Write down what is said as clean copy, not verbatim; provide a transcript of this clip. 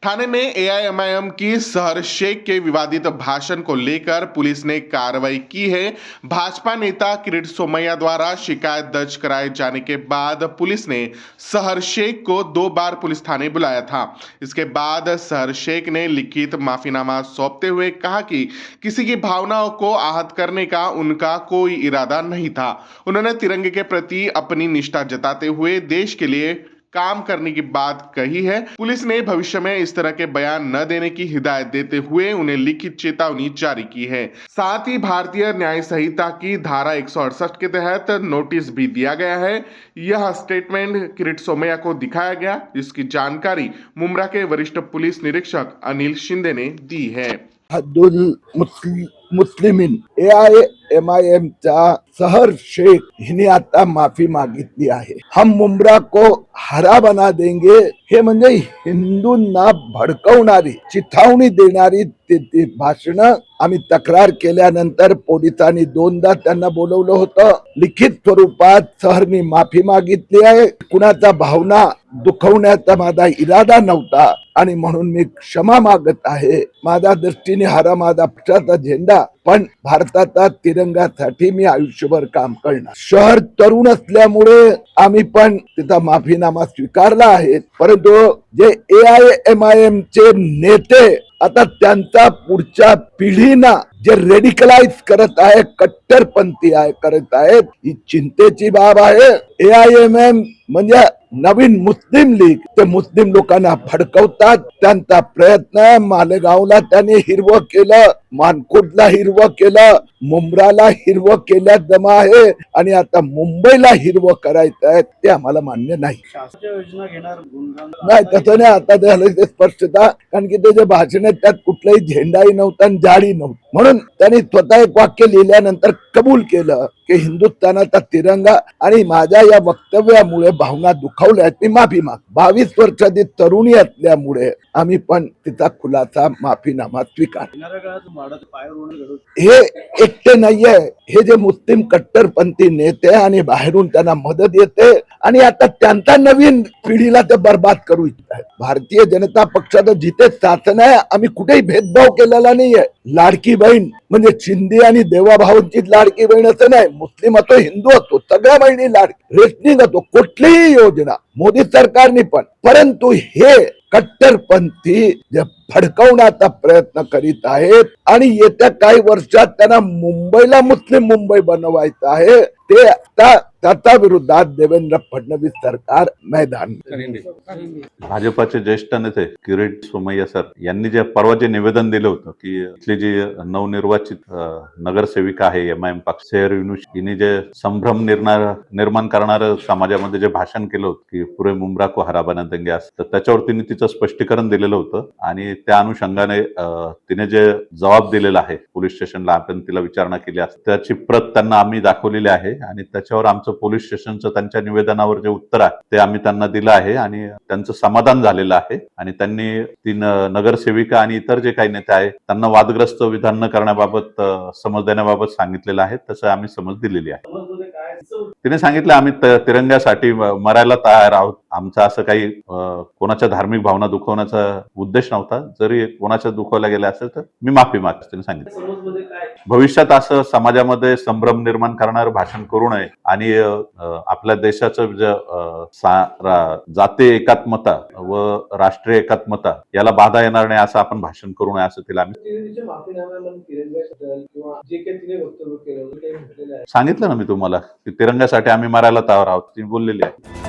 थाने में एआईएमआईएम की सहर शेख के विवादित भाषण को लेकर पुलिस ने कार्रवाई की है। भाजपा नेता किरीट सोमैया द्वारा शिकायत दर्ज कराए जाने के बाद पुलिस ने सहर शेख को 2 बार पुलिस थाने बुलाया था। इसके बाद सहर शेख ने लिखित माफीनामा सौंपते हुए कहा कि किसी की भावनाओं को आहत करने का उनका कोई इरादा नहीं था। उन्होंने तिरंगे के प्रति अपनी निष्ठा जताते हुए देश के लिए काम करने की बात कही है। पुलिस ने भविष्य में इस तरह के बयान न देने की हिदायत देते हुए उन्हें लिखित चेतावनी जारी की है। साथ ही भारतीय न्याय संहिता की धारा 168 के तहत नोटिस भी दिया गया है। यह स्टेटमेंट किरीट सोमैया को दिखाया गया, जिसकी जानकारी मुंब्रा के वरिष्ठ पुलिस निरीक्षक अनिल शिंदे ने दी है। मुस्लिमीन AIMIM चा सहर शेख हिने आता माफी मागितली आहे। हम मुंब्रा को हरा बना देंगे हे म्हणजे हिंदूंना भडकवणारी चिथावणी देणारी भाषण आम्ही तक्रार केल्यानंतर पोलिसांनी 2दा त्यांना बोलवलं होतं। लिखित स्वरूपात सहरनी माफी मागितली आहे। कुणाचा भावना दुखवण्याचा माझा इरादा नव्हता आणि म्हणून मी क्षमा मागत आहे। माझ्या दृष्टीने हरा माझा पक्षाचा झेंडा, पण भारताचा तिरंगासाठी मी आयुष्यभर काम करणार। शहर तरुण असल्यामुळे आम्ही पण तिचा माफीनामा स्वीकारला आहे, परंतु जे AIMIM चे नेते आता त्यांचा पुढच्या पिढीना जे रेडिकलाइज करत आहे, कट्टरपंथी करत आहेत, ही चिंतेची बाब आहे। AIMIM म्हणजे नवीन मुस्लिम लीग, ते मुस्लिम लोकांना भडकवतात। त्यांचा प्रयत्न मालेगावला त्यांनी हिरवं केलं, मानकोटला हिरवं केलं, मुंब्राला हिरवं केल्या जमा आहे आणि आता मुंबईला हिरवं करायचं आहे, ते आम्हाला मान्य नाही। योजना घेणार नाही, तसं नाही। आता झालं ते स्पष्टता, कारण की ते जे भाषण त्यात कुठलाही झेंडाही नव्हता आणि झाडी नव्हती, म्हणून त्यांनी स्वतः एक वाक्य लिहिल्यानंतर कबूल केलं की हिंदुस्थानाचा तिरंगा आणि माझ्या या वक्तव्यामुळे भावना दुखावल्या, मी माफी माग। 22 वर्षाची तरुणी असल्यामुळे आम्ही पण तिचा खुलासा माफीनामा स्वीकार। हे एकटे नाहीये, हे जे मुस्लिम कट्टरपंथी नेते आणि बाहेरून त्यांना मदत येते आणि आता त्यांचा नवीन पिढीला ते बर्बाद करू इच्छित आहेत। भारतीय जनता पक्षाचं जिथे शासन आहे, आम्ही कुठेही भेदभाव केलेला नाहीये। लाडकी बहीण म्हणजे शिंदे आणि देवाभाऊंची लाडकी बहीण असं नाही, मुस्लिम असो हिंदू असो सगळ्या बहिणी लाडकी, रेशनिंग असो, कुठलीही योजना मोदी सरकारने पण, परंतु हे कट्टरपंथी जे भडकवण्याचा प्रयत्न करीत आहेत आणि येत्या काही वर्षात त्यांना मुंबईला मुस्लिम मुंबई बनवायचं आहे, ते आता त्याच्या विरोधात देवेंद्र फडणवीस सरकार मैदान। भाजपाचे ज्येष्ठ नेते किरीट सोमैया सर यांनी जे परवा जे निवेदन दिलं होतं की इथली जी नवनिर्वाचित नगरसेविका आहे MIM पक्ष शेर युनुस, हिने जे संभ्रम निर्माण करणार समाजामध्ये जे भाषण केलं होतं की पुरे मुंब्रा को हरा बना देंगे, असं त्याच्यावर तिने तिचं स्पष्टीकरण दिलेलं होतं आणि त्या अनुषंगाने तिने जे जबाब दिलेला आहे पोलीस स्टेशनला, आपण तिला विचारणा केली असते, त्याची प्रत त्यांना आम्ही दाखवलेली आहे आणि त्याच्यावर आमचं पोलीस स्टेशनचं त्यांच्या निवेदनावर जे उत्तर आहे ते आम्ही त्यांना दिलं आहे आणि त्यांचं समाधान झालेलं आहे आणि त्यांनी ती नगरसेविका आणि इतर जे काही नेते आहेत त्यांना वादग्रस्त विधान न करण्याबाबत समज देण्याबाबत सांगितलेलं आहे, तसं आम्ही समज दिलेली आहे। तिने सांगितलं आम्ही तिरंग्यासाठी मरायला तयार आहोत, आमचा असं काही कोणाच्या धार्मिक भावना दुखवण्याचा उद्देश नव्हता, जरी कोणाच्या दुखवल्या गेल्या असेल तर मी माफी मागतो, तिने सांगितलं। भविष्यात असं समाजामध्ये संभ्रम निर्माण करणारं भाषण करू नये आणि आपल्या देशाचं जातीय एकात्मता व राष्ट्रीय एकात्मता याला बाधा येणार नाही असं आपण भाषण करू नये, असं तिला आम्ही सांगितलं ना मी तुम्हाला की तिरंग्यासाठी आम्ही मरायला तयार आहोत, ती बोललेली आहे।